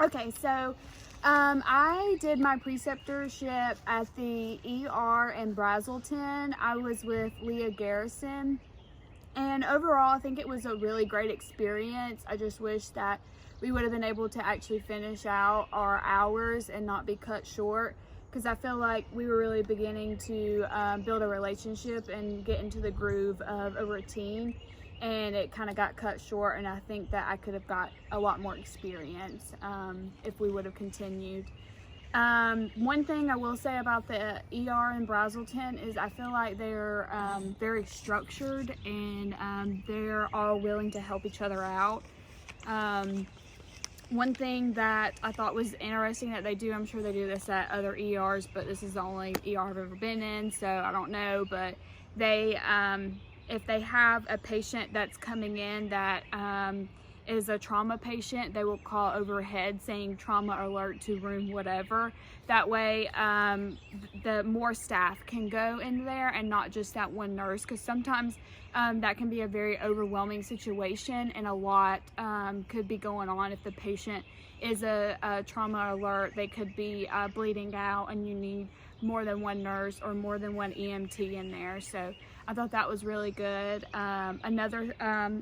Okay, so I did my preceptorship at the ER in Brazelton. I was with Leah Garrison, and overall I think it was a really great experience. I just wish that we would have been able to actually finish out our hours and not be cut short, because I feel like we were really beginning to build a relationship and get into the groove of a routine, and it kind of got cut short, and I think that I could have got a lot more experience if we would have continued. One thing I will say about the ER in Brazelton is I feel like they're very structured, and they're all willing to help each other out. One thing that I thought was interesting that they do, I'm sure they do this at other ERs, but this is the only ER I've ever been in, so I don't know, but they, if they have a patient that's coming in that is a trauma patient, they will call overhead saying trauma alert to room whatever. That way the more staff can go in there and not just that one nurse, because sometimes that can be a very overwhelming situation, and a lot could be going on. If the patient is a trauma alert, they could be bleeding out, and you need more than one nurse or more than one EMT in there. So I thought that was really good. Another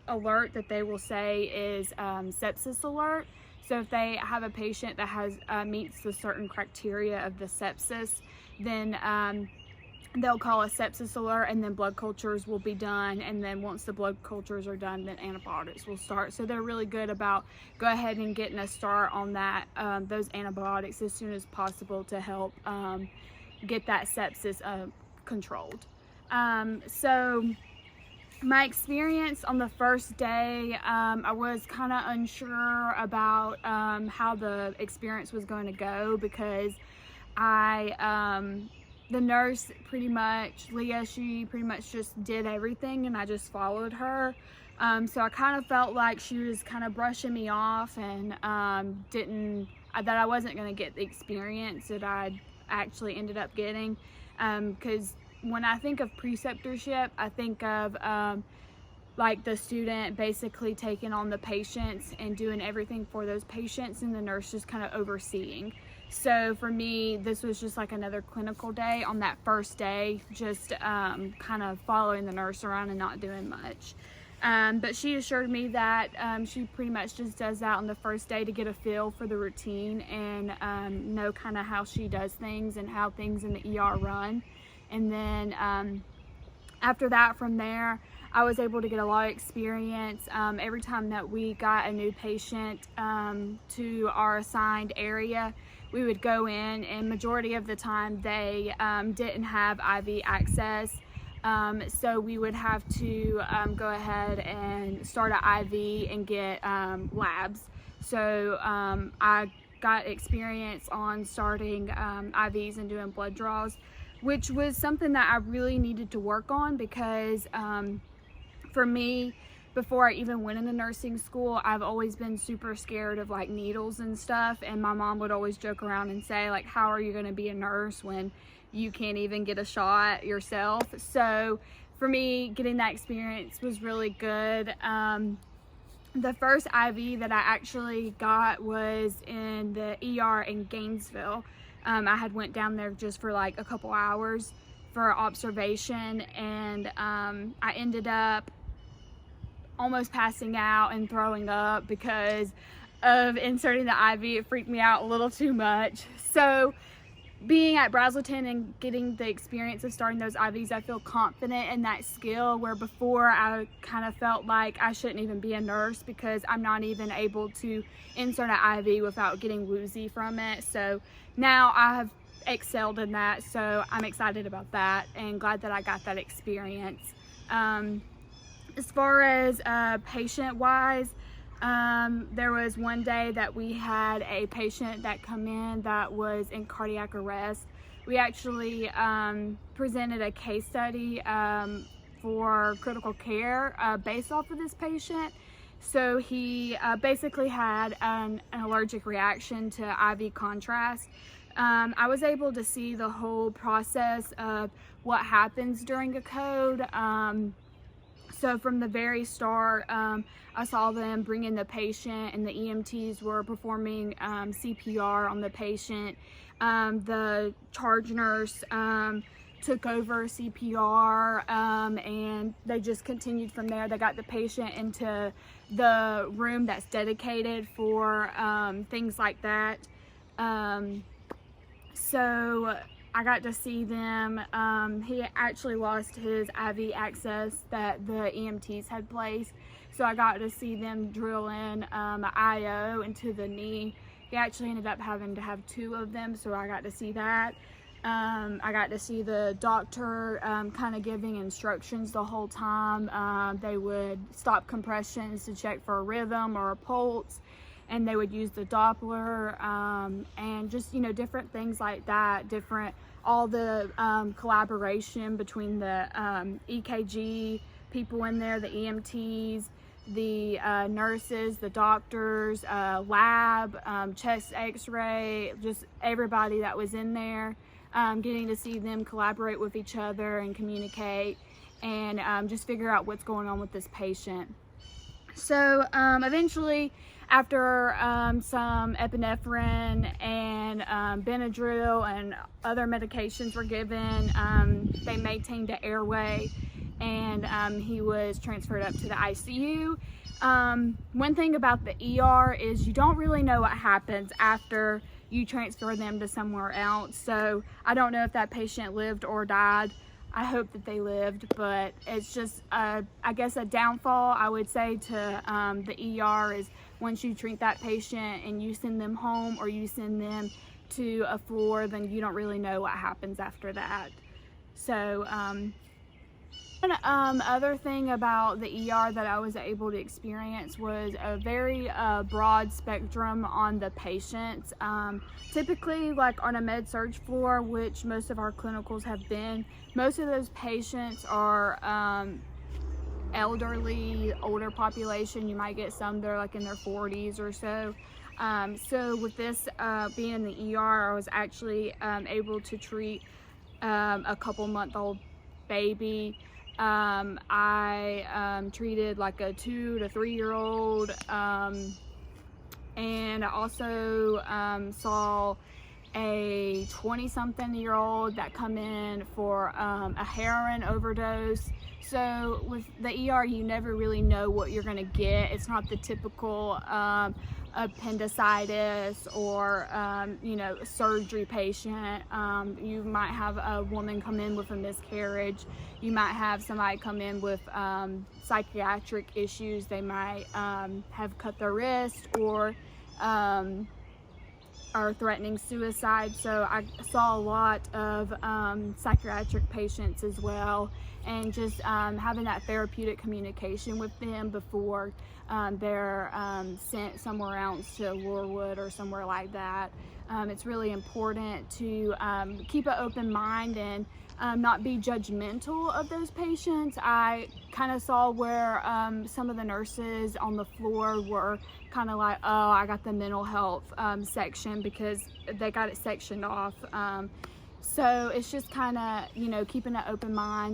alert that they will say is sepsis alert. So if they have a patient that has meets the certain criteria of the sepsis, then they'll call a sepsis alert, and then blood cultures will be done, and then once the blood cultures are done, then antibiotics will start. So they're really good about go ahead and getting a start on that, those antibiotics as soon as possible to help get that sepsis controlled. So my experience on the first day, I was kind of unsure about how the experience was going to go, because the nurse pretty much, Leah, she pretty much just did everything, and I just followed her. So I kind of felt like she was kind of brushing me off, and that I wasn't going to get the experience that I actually ended up getting, because when I think of preceptorship, I think of like the student basically taking on the patients and doing everything for those patients, and the nurse just kind of overseeing. So for me, this was just like another clinical day on that first day, just kind of following the nurse around and not doing much. But she assured me that she pretty much just does that on the first day to get a feel for the routine and know kind of how she does things and how things in the ER run. And then after that, from there, I was able to get a lot of experience. Every time that we got a new patient to our assigned area, we would go in, and majority of the time they didn't have IV access. So we would have to go ahead and start an IV and get labs. So I got experience on starting IVs and doing blood draws, which was something that I really needed to work on, because for me, before I even went into nursing school, I've always been super scared of like needles and stuff, and my mom would always joke around and say, like, how are you going to be a nurse when you can't even get a shot yourself? So for me, getting that experience was really good. The first IV that I actually got was in the ER in Gainesville. I had went down there just for like a couple hours for observation, and I ended up almost passing out and throwing up because of inserting the IV. It freaked me out a little too much. So being at Brazelton and getting the experience of starting those IVs, I feel confident in that skill, where before I kind of felt like I shouldn't even be a nurse because I'm not even able to insert an IV without getting woozy from it. So now I have excelled in that, so I'm excited about that and glad that I got that experience. As far as patient-wise, there was one day that we had a patient that come in that was in cardiac arrest. We actually presented a case study for critical care based off of this patient. So he basically had an allergic reaction to IV contrast. I was able to see the whole process of what happens during a code. So from the very start, I saw them bring in the patient, and the EMTs were performing CPR on the patient. The charge nurse took over CPR, and they just continued from there. They got the patient into the room that's dedicated for things like that. So I got to see them. He actually lost his IV access that the EMTs had placed, so I got to see them drill in an IO into the knee. He actually ended up having to have 2 of them, so I got to see that. I got to see the doctor kind of giving instructions the whole time. They would stop compressions to check for a rhythm or a pulse, and they would use the Doppler, and just, you know, different things like that. All the collaboration between the EKG people in there, the EMTs, the nurses, the doctors, lab, chest x-ray, just everybody that was in there, getting to see them collaborate with each other and communicate, and just figure out what's going on with this patient. So eventually, after some epinephrine and Benadryl and other medications were given, they maintained an airway, and he was transferred up to the ICU. One thing about the ER is you don't really know what happens after you transfer them to somewhere else. So I don't know if that patient lived or died. I hope that they lived, but it's just, I guess, a downfall, I would say, to the ER is once you treat that patient and you send them home or you send them to a floor, then you don't really know what happens after that. So, other thing about the ER that I was able to experience was a very broad spectrum on the patients. Typically, like on a med-surg floor, which most of our clinicals have been, most of those patients are elderly, older population. You might get some that are like in their 40s or so. So with this being in the ER, I was actually able to treat a couple-month-old baby. I treated like a 2 to 3 year old, and I also saw a 20-something-year-old that come in for a heroin overdose. So with the ER, you never really know what you're gonna get. It's not the typical appendicitis or you know, surgery patient. You might have a woman come in with a miscarriage. You might have somebody come in with psychiatric issues. They might have cut their wrist or are threatening suicide. So I saw a lot of psychiatric patients as well, and just having that therapeutic communication with them before they're sent somewhere else to Lorewood or somewhere like that. It's really important to keep an open mind and not be judgmental of those patients. I kind of saw where some of the nurses on the floor were kind of like, oh, I got the mental health section, because they got it sectioned off. So it's just kind of, you know, keeping an open mind.